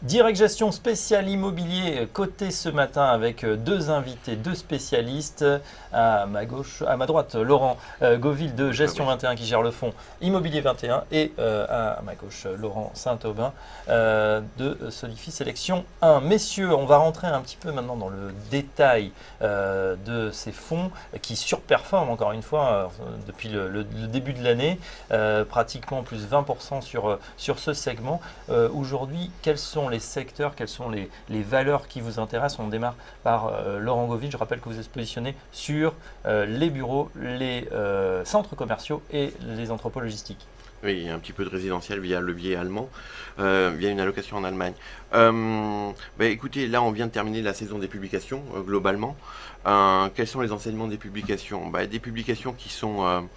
Direct Gestion spécial immobilier coté ce matin avec deux invités, deux spécialistes. À ma gauche, à ma droite, Laurent Goville de Gestion 21 qui gère le fonds Immobilier 21 et à ma gauche, Laurent Saint-Aubin de Solifi Sélection 1. Messieurs, on va rentrer un petit peu maintenant dans le détail de ces fonds qui surperforment encore une fois depuis le début de l'année, pratiquement plus 20% sur ce segment. Aujourd'hui, quels sont les secteurs, quelles sont les valeurs qui vous intéressent? On démarre par Laurent Goville. Je rappelle que vous êtes positionné sur les bureaux, les centres commerciaux et les entrepôts logistiques. Oui, il y a un petit peu de résidentiel via le biais allemand, via une allocation en Allemagne. Écoutez, là on vient de terminer la saison des publications globalement. Quels sont les enseignements des publications? Des publications qui sont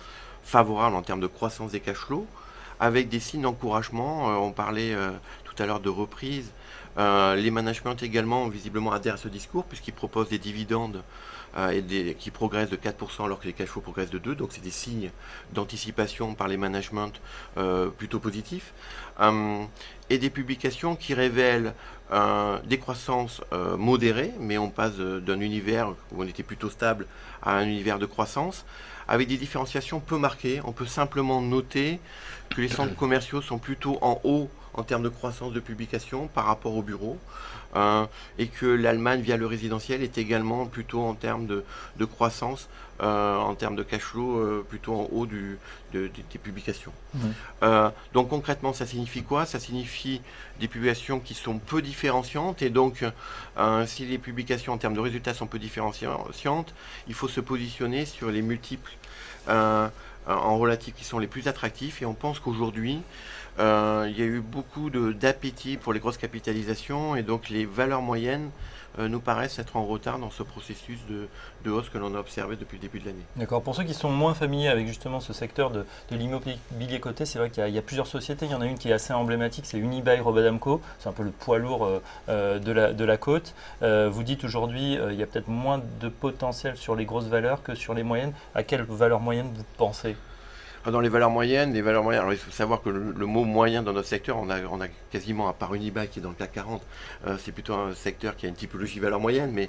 favorables en termes de croissance des cash flows, avec des signes d'encouragement. On parlait tout à l'heure de reprise. Les managements également visiblement adhèrent à ce discours puisqu'ils proposent des dividendes qui progressent de 4% alors que les cash flows progressent de 2%. Donc c'est des signes d'anticipation par les managements plutôt positifs. Et des publications qui révèlent des croissances modérées, mais on passe d'un univers où on était plutôt stable à un univers de croissance, avec des différenciations peu marquées. On peut simplement noter que les centres commerciaux sont plutôt en haut en termes de croissance de publication par rapport aux bureaux, et que l'Allemagne, via le résidentiel, est également plutôt en termes de croissance, en termes de cash flow, plutôt en haut des publications. Donc concrètement, ça signifie quoi? Ça signifie des publications qui sont peu différenciantes, et donc si les publications en termes de résultats sont peu différenciantes, il faut se positionner sur les multiples en relatif qui sont les plus attractifs, et on pense qu'aujourd'hui il y a eu beaucoup d'appétit pour les grosses capitalisations, et donc les valeurs moyennes nous paraissent être en retard dans ce processus de hausse que l'on a observé depuis le début de l'année. D'accord. Pour ceux qui sont moins familiers avec justement ce secteur de l'immobilier coté, c'est vrai qu'il y a plusieurs sociétés. Il y en a une qui est assez emblématique, c'est Unibail Rodamco. C'est un peu le poids lourd de la côte. Vous dites aujourd'hui il y a peut-être moins de potentiel sur les grosses valeurs que sur les moyennes. À quelle valeur moyenne vous pensez? Dans les valeurs moyennes, alors il faut savoir que le mot moyen dans notre secteur, on a quasiment, à part Unibail qui est dans le CAC 40, c'est plutôt un secteur qui a une typologie valeur moyenne, mais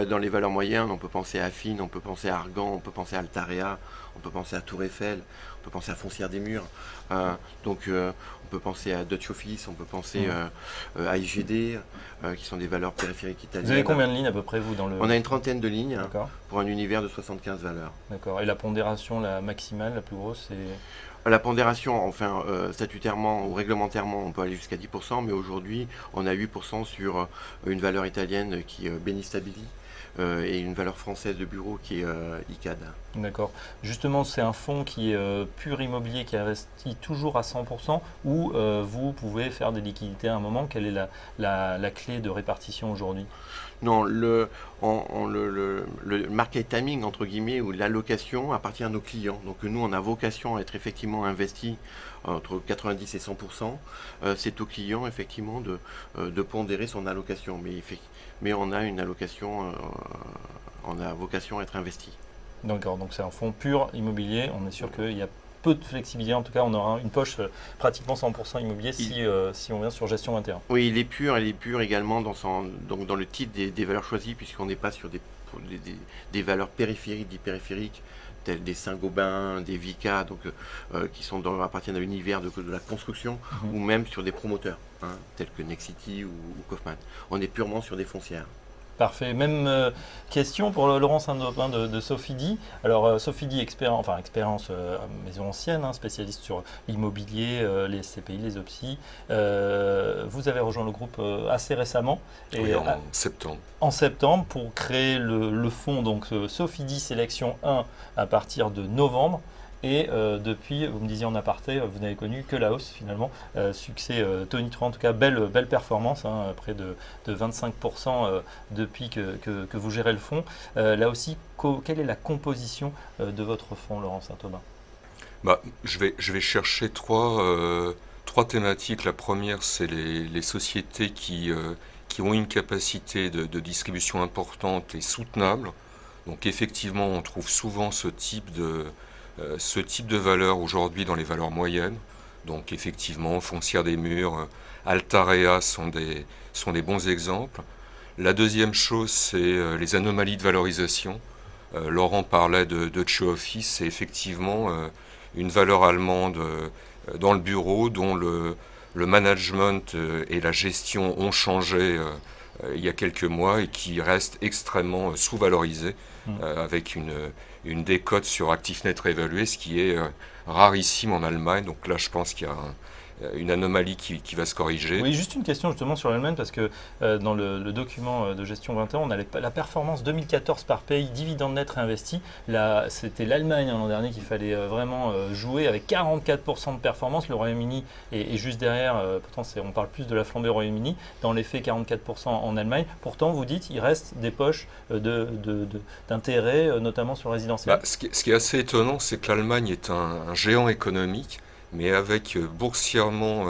dans les valeurs moyennes, on peut penser à Affine, on peut penser à Argan, on peut penser à Altarea, on peut penser à Tour Eiffel, on peut penser à Foncière des Murs, on peut penser à Dutch Office, on peut penser à IGD, qui sont des valeurs périphériques italiennes. Vous avez combien de lignes à peu près, vous, dans le... On a une trentaine de lignes pour un univers de 75 valeurs. D'accord. Et la pondération, la maximale, la plus grosse, c'est... La pondération, enfin, statutairement ou réglementairement, on peut aller jusqu'à 10%, mais aujourd'hui, on a 8% sur une valeur italienne qui est Beni Stabili, et une valeur française de bureau qui est ICAD. D'accord. Justement, c'est un fonds qui est pur immobilier, qui investit toujours à 100%, ou vous pouvez faire des liquidités à un moment. Quelle est la clé de répartition aujourd'hui? Non, le market timing, entre guillemets, ou l'allocation appartient à nos clients. Donc nous, on a vocation à être effectivement investi entre 90 et 100%. C'est aux clients, effectivement, de pondérer son allocation. Mais on a une allocation, on a vocation à être investi. D'accord, donc c'est un fonds pur immobilier. On est sûr qu'il y a peu de flexibilité. En tout cas, on aura une poche pratiquement 100% immobilier si on vient sur Gestion 21. Oui, il est pur également dans le titre des valeurs choisies, puisqu'on n'est pas sur des valeurs périphériques, périphériques, telles des Saint-Gobain, des Vicat, qui appartiennent à l'univers de la construction, ou même sur des promoteurs, tels que Nexity ou Kaufmann. On est purement sur des foncières. Parfait. Même question pour Laurent Saint-Aubin de Sofidy. Alors Sofidy, expérience maison ancienne, spécialiste sur l'immobilier, les SCPI, les OPCI. Vous avez rejoint le groupe assez récemment. Oui, en septembre. En septembre, pour créer le fonds, donc Sofidy Sélection 1 à partir de novembre. Et depuis, vous me disiez en aparté, vous n'avez connu que la hausse finalement. Succès tonitruant, en tout cas belle performance, près de 25% depuis que vous gérez le fonds. Là aussi, quelle est la composition de votre fonds, Laurent Saint-Aubin? Je vais chercher trois thématiques. La première, c'est les sociétés qui ont une capacité de distribution importante et soutenable. Donc effectivement, on trouve souvent ce type de valeur aujourd'hui dans les valeurs moyennes. Donc effectivement, Foncière des Murs, Altarea sont des bons exemples. La deuxième chose, c'est les anomalies de valorisation. Laurent parlait de Deutsche Office, c'est effectivement une valeur allemande dans le bureau dont le management et la gestion ont changé il y a quelques mois et qui reste extrêmement sous-valorisé avec une décote sur ActiveNet réévalué, ce qui est rarissime en Allemagne. Donc là, je pense qu'il y a une anomalie qui va se corriger. Oui, juste une question justement sur l'Allemagne, parce que dans le document de gestion 21, on a la performance 2014 par pays, dividende net réinvesti. Là, c'était l'Allemagne l'an dernier qu'il fallait vraiment jouer avec 44% de performance. Le Royaume-Uni est juste derrière, pourtant on parle plus de la flambée au Royaume-Uni. Dans les faits, 44% en Allemagne. Pourtant, vous dites il reste des poches d'intérêt, notamment sur le résidentiel. Ce qui est assez étonnant, c'est que l'Allemagne est un géant économique, mais avec boursièrement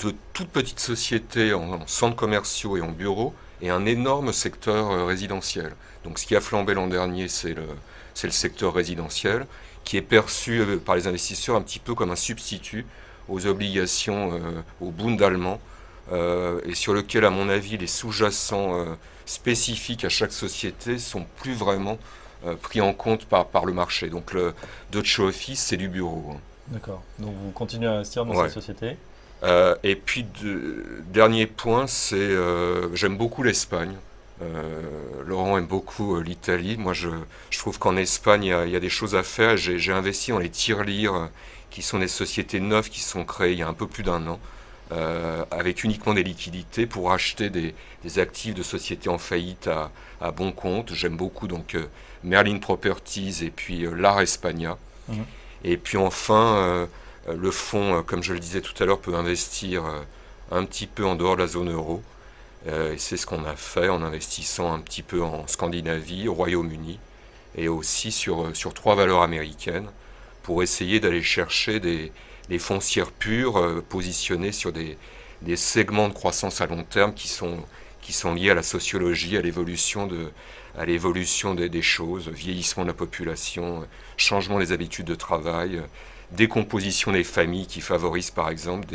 de toutes petites sociétés en centres commerciaux et en bureaux, et un énorme secteur résidentiel. Donc ce qui a flambé l'an dernier, c'est le secteur résidentiel, qui est perçu par les investisseurs un petit peu comme un substitut aux obligations, au Bund allemand, et sur lequel, à mon avis, les sous-jacents spécifiques à chaque société sont plus vraiment pris en compte par le marché. Donc le Deutsche Office, c'est du bureau. D'accord. Donc vous continuez à investir dans cette société. Et puis, dernier point, c'est j'aime beaucoup l'Espagne. Laurent aime beaucoup l'Italie. Moi, je trouve qu'en Espagne, il y a des choses à faire. J'ai investi dans les tirelires, qui sont des sociétés neuves qui sont créées il y a un peu plus d'un an, avec uniquement des liquidités pour acheter des actifs de sociétés en faillite à bon compte. J'aime beaucoup donc Merlin Properties et puis Lar España. Et puis enfin, le fonds, comme je le disais tout à l'heure, peut investir un petit peu en dehors de la zone euro. Et c'est ce qu'on a fait en investissant un petit peu en Scandinavie, au Royaume-Uni, et aussi sur 3 valeurs américaines, pour essayer d'aller chercher des foncières pures positionnées sur des segments de croissance à long terme qui sont liés à la sociologie, à l'évolution des choses, vieillissement de la population, changement des habitudes de travail, décomposition des familles qui favorisent par exemple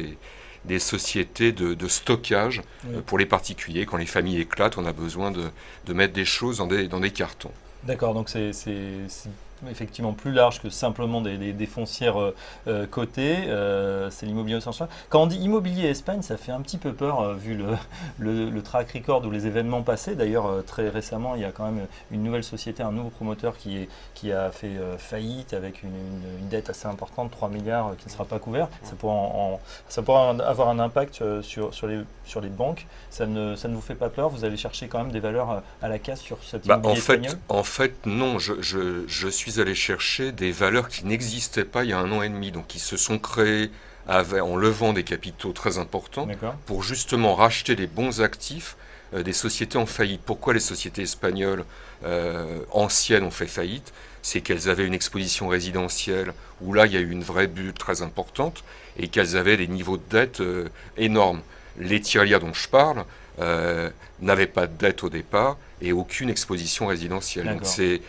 des sociétés de stockage pour les particuliers. Quand les familles éclatent, on a besoin de mettre des choses dans des cartons. D'accord, donc c'est effectivement plus large que simplement des foncières cotées, c'est l'immobilier au sens large. Quand on dit immobilier Espagne, ça fait un petit peu peur vu le track record ou les événements passés. D'ailleurs, très récemment, il y a quand même une nouvelle société, un nouveau promoteur qui a fait faillite avec une dette assez importante, 3 milliards, qui ne sera pas couvert. Ça pourra avoir un impact sur les banques. Ça ne vous fait pas peur? Vous allez chercher quand même des valeurs à la casse sur cette immobilier espagnol? En fait, non. Je suis allé chercher des valeurs qui n'existaient pas il y a 1 an et demi, donc qui se sont créées en levant des capitaux très importants pour justement racheter les bons actifs des sociétés en faillite. Pourquoi les sociétés espagnoles anciennes ont fait faillite? C'est qu'elles avaient une exposition résidentielle où là il y a eu une vraie bulle très importante et qu'elles avaient des niveaux de dette énormes. Les tirelires dont je parle n'avaient pas de dette au départ et aucune exposition résidentielle. Donc c'est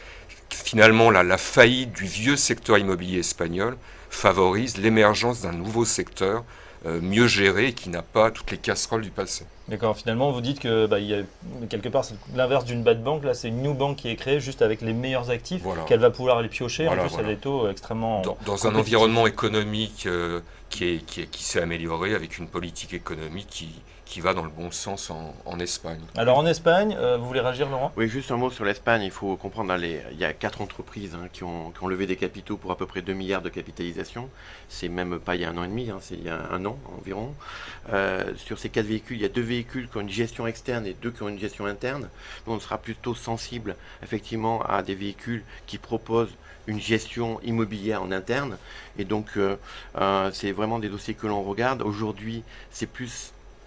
finalement la faillite du vieux secteur immobilier espagnol favorise l'émergence d'un nouveau secteur mieux géré et qui n'a pas toutes les casseroles du passé. D'accord, finalement vous dites que il y a, quelque part c'est l'inverse d'une bad bank, là c'est une new bank qui est créée juste avec les meilleurs actifs, qu'elle va pouvoir les piocher, en plus elle a des taux extrêmement... Dans un environnement économique qui s'est amélioré avec une politique économique qui va dans le bon sens en Espagne. Alors en Espagne, vous voulez réagir Laurent? Oui, juste un mot sur l'Espagne. Il faut comprendre, il y a 4 entreprises qui ont levé des capitaux pour à peu près 2 milliards de capitalisation. C'est même pas il y a 1 an et demi, c'est il y a 1 an environ. Sur ces 4 véhicules, il y a 2 véhicules qui ont une gestion externe et 2 qui ont une gestion interne. Donc on sera plutôt sensible effectivement à des véhicules qui proposent une gestion immobilière en interne. Et donc c'est vraiment des dossiers que l'on regarde. Aujourd'hui,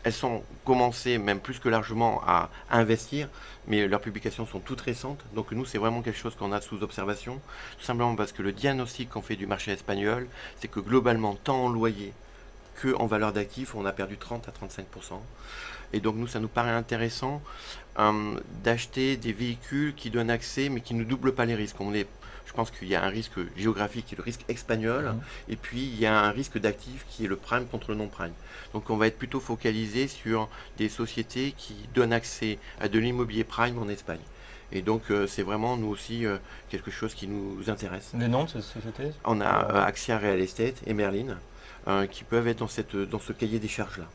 elles sont commencées même plus que largement à investir, mais leurs publications sont toutes récentes. Donc nous, c'est vraiment quelque chose qu'on a sous observation, tout simplement parce que le diagnostic qu'on fait du marché espagnol, c'est que globalement, tant en loyer qu'en valeur d'actifs, on a perdu 30 à 35%. Et donc nous, ça nous paraît intéressant d'acheter des véhicules qui donnent accès, mais qui ne doublent pas les risques. Je pense qu'il y a un risque géographique qui est le risque espagnol, et puis il y a un risque d'actifs qui est le prime contre le non-prime. Donc on va être plutôt focalisé sur des sociétés qui donnent accès à de l'immobilier prime en Espagne. Et donc c'est vraiment nous aussi quelque chose qui nous intéresse. Les noms de ces sociétés? On a Axia Real Estate et Merlin qui peuvent être dans ce cahier des charges-là.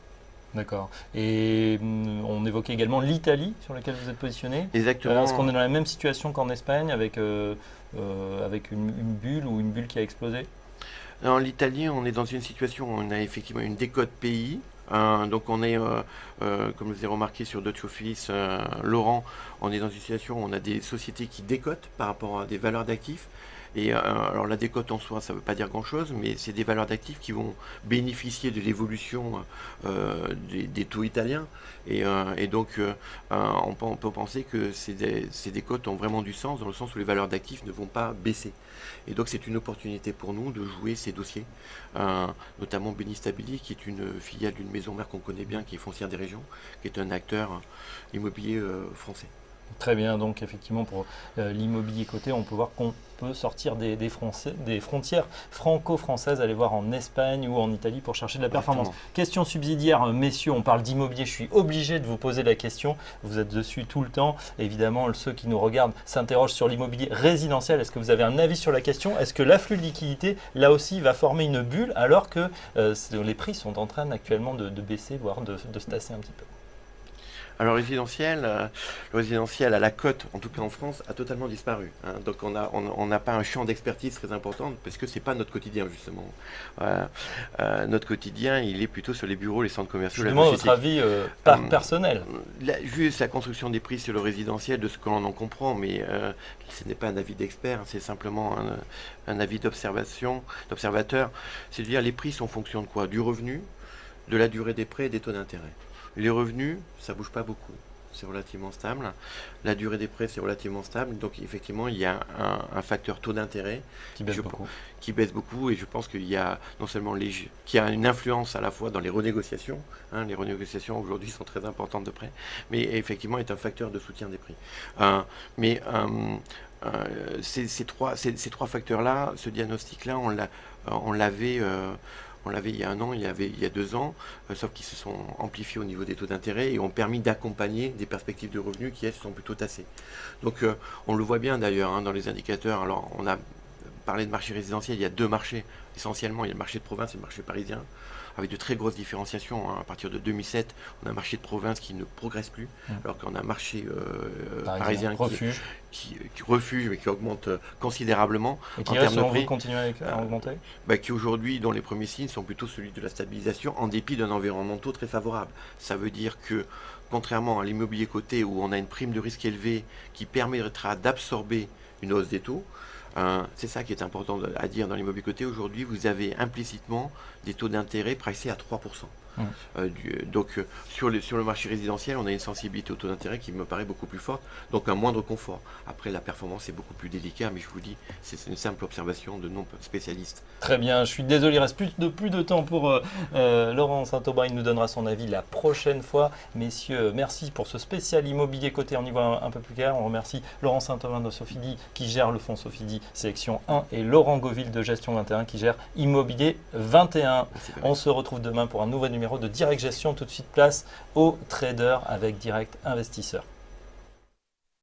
D'accord. Et on évoquait également l'Italie sur laquelle vous êtes positionné. Exactement. Est-ce qu'on est dans la même situation qu'en Espagne avec une bulle ou une bulle qui a explosé? En l'Italie, on est dans une situation où on a effectivement une décote pays. Donc on est, comme vous avez remarqué sur Deutsche Office, Laurent, on est dans une situation où on a des sociétés qui décotent par rapport à des valeurs d'actifs. Et alors la décote en soi, ça ne veut pas dire grand-chose, mais c'est des valeurs d'actifs qui vont bénéficier de l'évolution des taux italiens. Et donc on peut penser que ces décotes ont vraiment du sens, dans le sens où les valeurs d'actifs ne vont pas baisser. Et donc c'est une opportunité pour nous de jouer ces dossiers, notamment Beni Stabili, qui est une filiale d'une maison mère qu'on connaît bien, qui est Foncière des Régions, qui est un acteur immobilier français. Très bien, donc effectivement pour l'immobilier coté, on peut voir qu'on peut sortir des frontières franco-françaises, aller voir en Espagne ou en Italie pour chercher de la performance. Exactement. Question subsidiaire, messieurs, on parle d'immobilier, je suis obligé de vous poser la question, vous êtes dessus tout le temps, évidemment ceux qui nous regardent s'interrogent sur l'immobilier résidentiel, est-ce que vous avez un avis sur la question? Est-ce que l'afflux de liquidité, là aussi, va former une bulle alors que les prix sont en train actuellement de baisser, voire de se tasser un petit peu? Alors le résidentiel à la cote, en tout cas en France, a totalement disparu. Donc on n'a pas un champ d'expertise très important parce que c'est pas notre quotidien justement. Notre quotidien, il est plutôt sur les bureaux, les centres commerciaux. Je demande votre avis personnel. Juste la construction des prix sur le résidentiel, de ce que l'on en comprend, mais ce n'est pas un avis d'expert, c'est simplement un avis d'observateur. C'est de dire les prix sont en fonction de quoi? Du revenu, de la durée des prêts et des taux d'intérêt. Les revenus, ça ne bouge pas beaucoup, c'est relativement stable. La durée des prêts, c'est relativement stable. Donc effectivement, il y a un facteur taux d'intérêt qui baisse beaucoup. Et je pense qu'il y a non seulement qui a une influence à la fois dans les renégociations. Les renégociations aujourd'hui sont très importantes de prêts, mais effectivement est un facteur de soutien des prix. Ces trois facteurs-là, ce diagnostic-là, on l'avait il y a 1 an, il y a 2 ans, sauf qu'ils se sont amplifiés au niveau des taux d'intérêt et ont permis d'accompagner des perspectives de revenus qui, elles, sont plutôt tassées. Donc on le voit bien d'ailleurs dans les indicateurs. Alors on a parlé de marché résidentiel, il y a 2 marchés essentiellement, il y a le marché de province et le marché parisien, avec de très grosses différenciations. À partir de 2007, on a un marché de province qui ne progresse plus, alors qu'on a un marché parisien qui refuge, mais qui augmente considérablement. Et qui reste, selon vous, continuer à augmenter qui aujourd'hui, dont les premiers signes sont plutôt celui de la stabilisation, en dépit d'un environnement très favorable. Ça veut dire que, contrairement à l'immobilier coté, où on a une prime de risque élevée qui permettra d'absorber une hausse des taux, c'est ça qui est important à dire dans l'immobilier coté. Aujourd'hui, vous avez implicitement des taux d'intérêt pricés à 3%. Donc sur le marché résidentiel, on a une sensibilité au taux d'intérêt qui me paraît beaucoup plus forte, donc un moindre confort. Après, la performance est beaucoup plus délicate, mais je vous dis, c'est une simple observation de non-spécialistes. Très bien, je suis désolé, il reste plus de temps pour Laurent Saint-Aubin, il nous donnera son avis la prochaine fois. Messieurs, merci pour ce spécial immobilier coté, on y voit un peu plus clair. On remercie Laurent Saint-Aubin de Sofidy qui gère le fonds Sofidy Sélection 1 et Laurent Goville de Gestion 21 qui gère Immobilier 21. On se retrouve demain pour un nouveau numéro de Direct Gestion. Tout de suite, place aux traders avec Direct Investisseur.